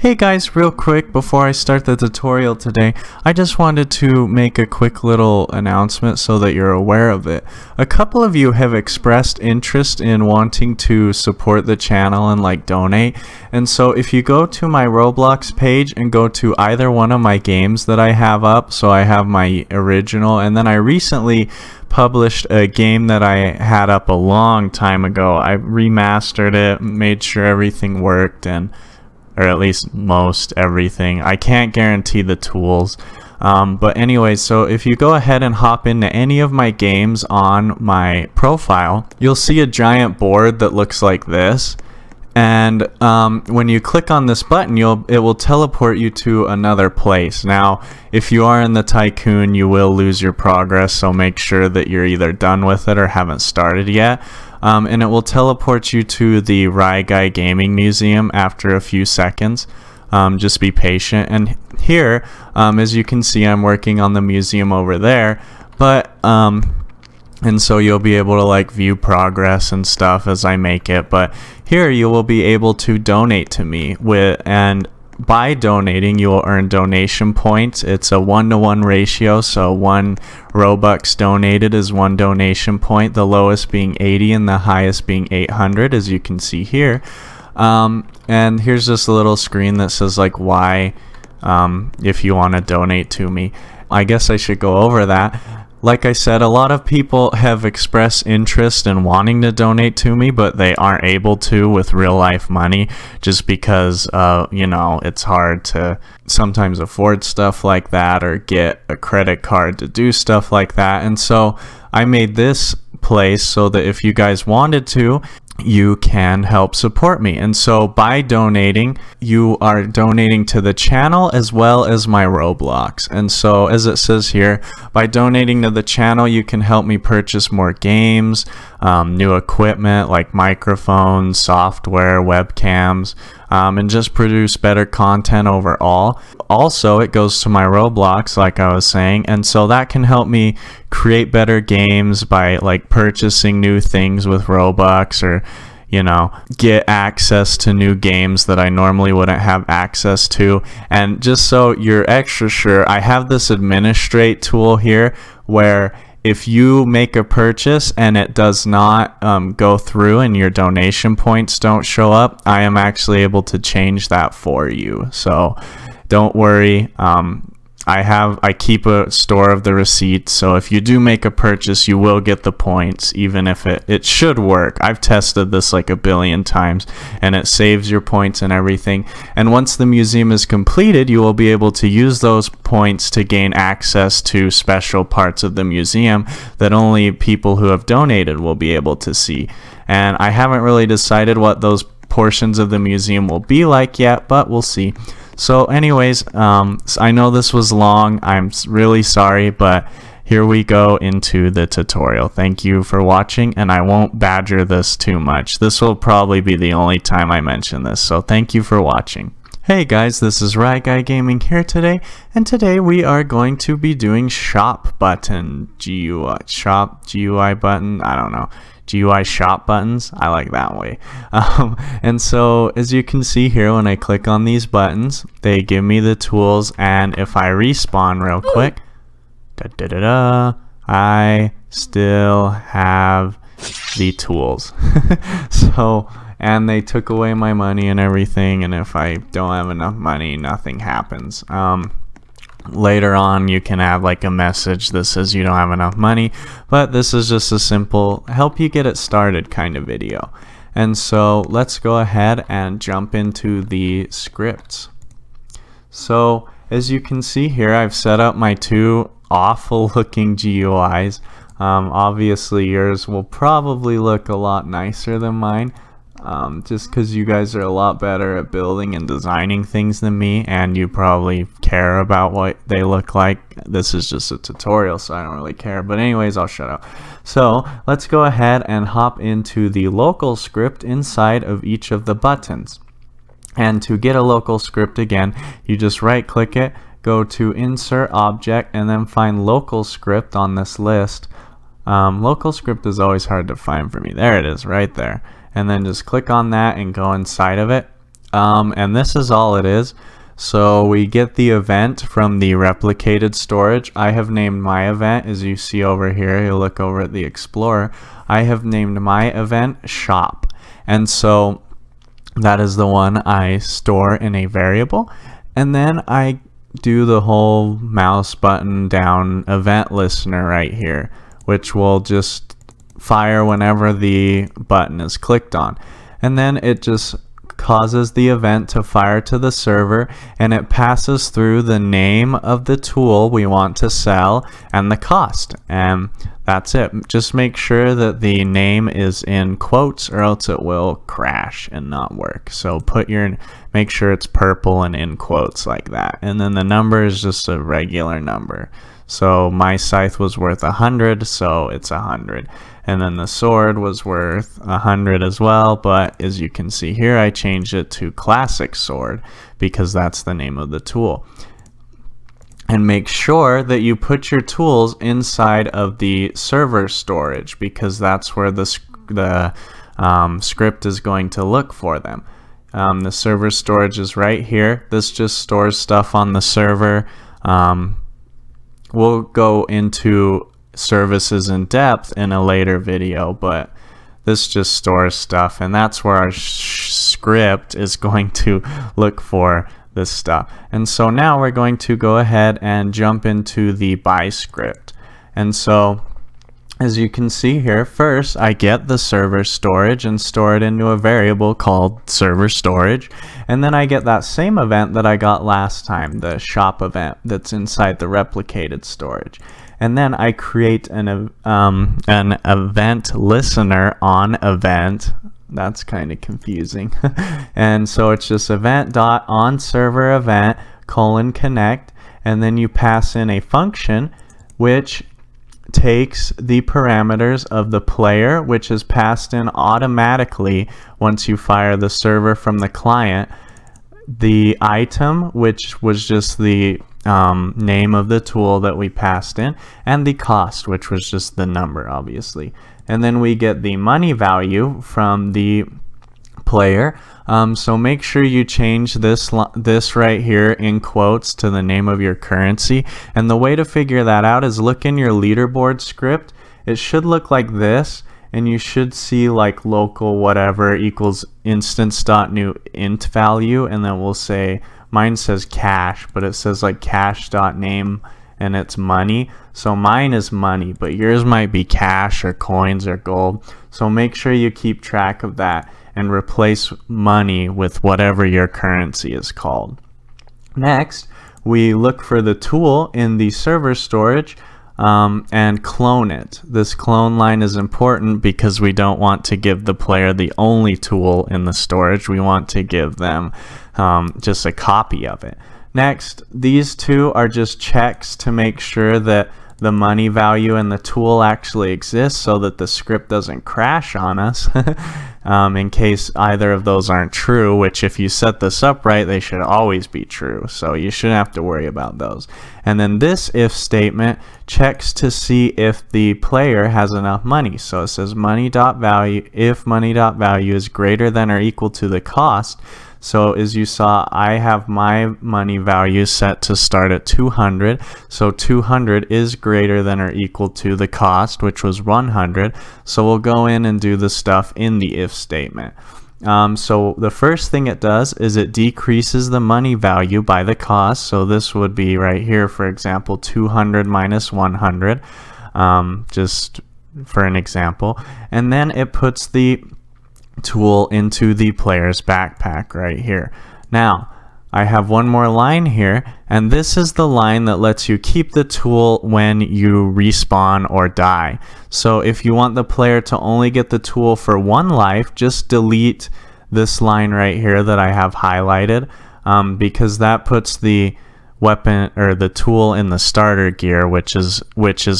Hey guys, real quick before I start the tutorial today, I just wanted to make a quick little announcement so that you're aware of it. A couple of you have expressed interest in wanting to support the channel and donate, and so if you go to my Roblox page and go to either one of my games that I have up, so I have my original, and then I recently published a game that I had up a long time ago. I remastered it, made sure everything worked, or at least most everything. I can't guarantee the tools. But anyway, so if you go ahead and hop into any of my games on my profile, you'll see a giant board that looks like this. And when you click on this button, it will teleport you to another place. Now, if you are in the Tycoon, you will lose your progress, so make sure that you're either done with it or haven't started yet. And it will teleport you to the RyGuyGaming museum after a few seconds. Just be patient. And here, as you can see, I'm working on the museum over there, but and so you'll be able to view progress and stuff as I make it. But here you will be able to donate to me and by donating you will earn donation points. It's a 1-to-1 ratio, so 1 Robux donated is 1 donation point, the lowest being 80 and the highest being 800, as you can see here. And here's just a little screen that says why, if you want to donate to me. I guess I should go over that. Like I said, a lot of people have expressed interest in wanting to donate to me, but they aren't able to with real life money just because, it's hard to sometimes afford stuff like that or get a credit card to do stuff like that. And so I made this place so that if you guys wanted to, you can help support me. And so by donating, you are donating to the channel as well as my Roblox. And so as it says here, by donating to the channel, you can help me purchase more games, new equipment like microphones, software, webcams, and just produce better content overall. Also, it goes to my Roblox, like I was saying, and so that can help me create better games by purchasing new things with Robux, or get access to new games that I normally wouldn't have access to. And just so you're extra sure, I have this administrate tool here where if you make a purchase and it does not go through and your donation points don't show up, I am actually able to change that for you. So don't worry. I keep a store of the receipts, so if you do make a purchase, you will get the points, even if it should work. I've tested this a billion times, and it saves your points and everything. And once the museum is completed, you will be able to use those points to gain access to special parts of the museum that only people who have donated will be able to see. And I haven't really decided what those portions of the museum will be like yet, but we'll see. So anyways, I know this was long. I'm really sorry, but here we go into the tutorial. Thank you for watching, and I won't badger this too much. This will probably be the only time I mention this, so thank you for watching. Hey guys, this is RyGuyGaming here today, and today we are going to be doing shop button, GUI button, I don't know. GUI shop buttons. I like that way. And so as you can see here, when I click on these buttons, they give me the tools, and if I respawn real quick, I still have the tools. So, and they took away my money and everything, and if I don't have enough money, nothing happens. Later on you can have a message that says you don't have enough money, but this is just a simple help you get it started kind of video. And so let's go ahead and jump into the scripts. So as you can see here, I've set up my 2 awful looking GUIs. Obviously yours will probably look a lot nicer than mine, just because you guys are a lot better at building and designing things than me, and you probably care about what they look like. This is just a tutorial, so I don't really care, but anyways, I'll shut up. So let's go ahead and hop into the local script inside of each of the buttons. And to get a local script again, you just right click it, go to insert object, and then find local script on this list. Local script is always hard to find for me. There it is, right there. And then just click on that and go inside of it. And this is all it is. So we get the event from the replicated storage. I have named my event, as you see over here. You look over at the Explorer. I have named my event shop. And so that is the one I store in a variable. And then I do the whole mouse button down event listener right here, which will just fire whenever the button is clicked on. And then it just causes the event to fire to the server, and it passes through the name of the tool we want to sell and the cost, and that's it. Just make sure that the name is in quotes or else it will crash and not work. So make sure it's purple and in quotes like that, and then the number is just a regular number. So my scythe was worth 100, so it's 100. And then the sword was worth 100 as well, but as you can see here, I changed it to classic sword because that's the name of the tool. And make sure that you put your tools inside of the server storage because that's where the script is going to look for them. The server storage is right here. This just stores stuff on the server. We'll go into services in depth in a later video, but this just stores stuff, and that's where our script is going to look for this stuff. And so now we're going to go ahead and jump into the buy script. And so as you can see here, first I get the server storage and store it into a variable called server storage, and then I get that same event that I got last time, the shop event that's inside the replicated storage. And then I create an event listener on event. That's kind of confusing. And so it's just event.onServerEvent::connect, and then you pass in a function which takes the parameters of the player, which is passed in automatically once you fire the server from the client, the item, which was just the name of the tool that we passed in, and the cost, which was just the number, obviously. And then we get the money value from the player. So make sure you change this right here in quotes to the name of your currency. And the way to figure that out is look in your leaderboard script. It should look like this, and you should see like local whatever equals instance.new int value, and then we'll say, mine says cash, but it says like cash.name and it's money. So mine is money, but yours might be cash or coins or gold. So make sure you keep track of that and replace money with whatever your currency is called. Next, we look for the tool in the server storage and clone it. This clone line is important because we don't want to give the player the only tool in the storage. We want to give them just a copy of it. Next, these two are just checks to make sure that the money value and the tool actually exists so that the script doesn't crash on us in case either of those aren't true, which if you set this up right, they should always be true. So you shouldn't have to worry about those. And then this if statement checks to see if the player has enough money. So it says money.value, if money.value is greater than or equal to the cost. So as you saw, I have my money value set to start at 200. So 200 is greater than or equal to the cost, which was 100. So we'll go in and do the stuff in the if statement. So the first thing it does is it decreases the money value by the cost. So this would be right here, for example, 200 minus 100, just for an example. And then it puts the tool into the player's backpack right here. Now I have one more line here, and this is the line that lets you keep the tool when you respawn or die. So if you want the player to only get the tool for one life, just delete this line right here that I have highlighted, because that puts the weapon or the tool in the starter gear, which is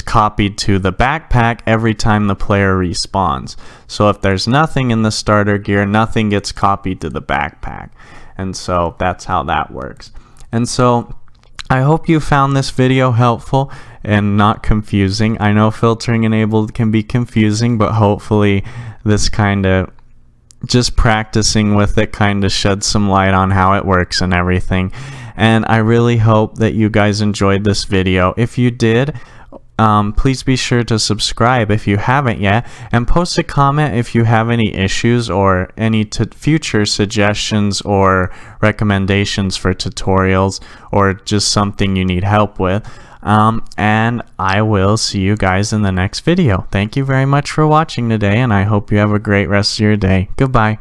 copied to the backpack every time the player respawns. So if there's nothing in the starter gear, nothing gets copied to the backpack. And so that's how that works. And so I hope you found this video helpful and not confusing. I know filtering enabled can be confusing, but hopefully this kind of just practicing with it kind of shed some light on how it works and everything. And I really hope that you guys enjoyed this video. If you did, please be sure to subscribe if you haven't yet, and post a comment if you have any issues or any future suggestions or recommendations for tutorials, or just something you need help with. And I will see you guys in the next video. Thank you very much for watching today, and I hope you have a great rest of your day. Goodbye.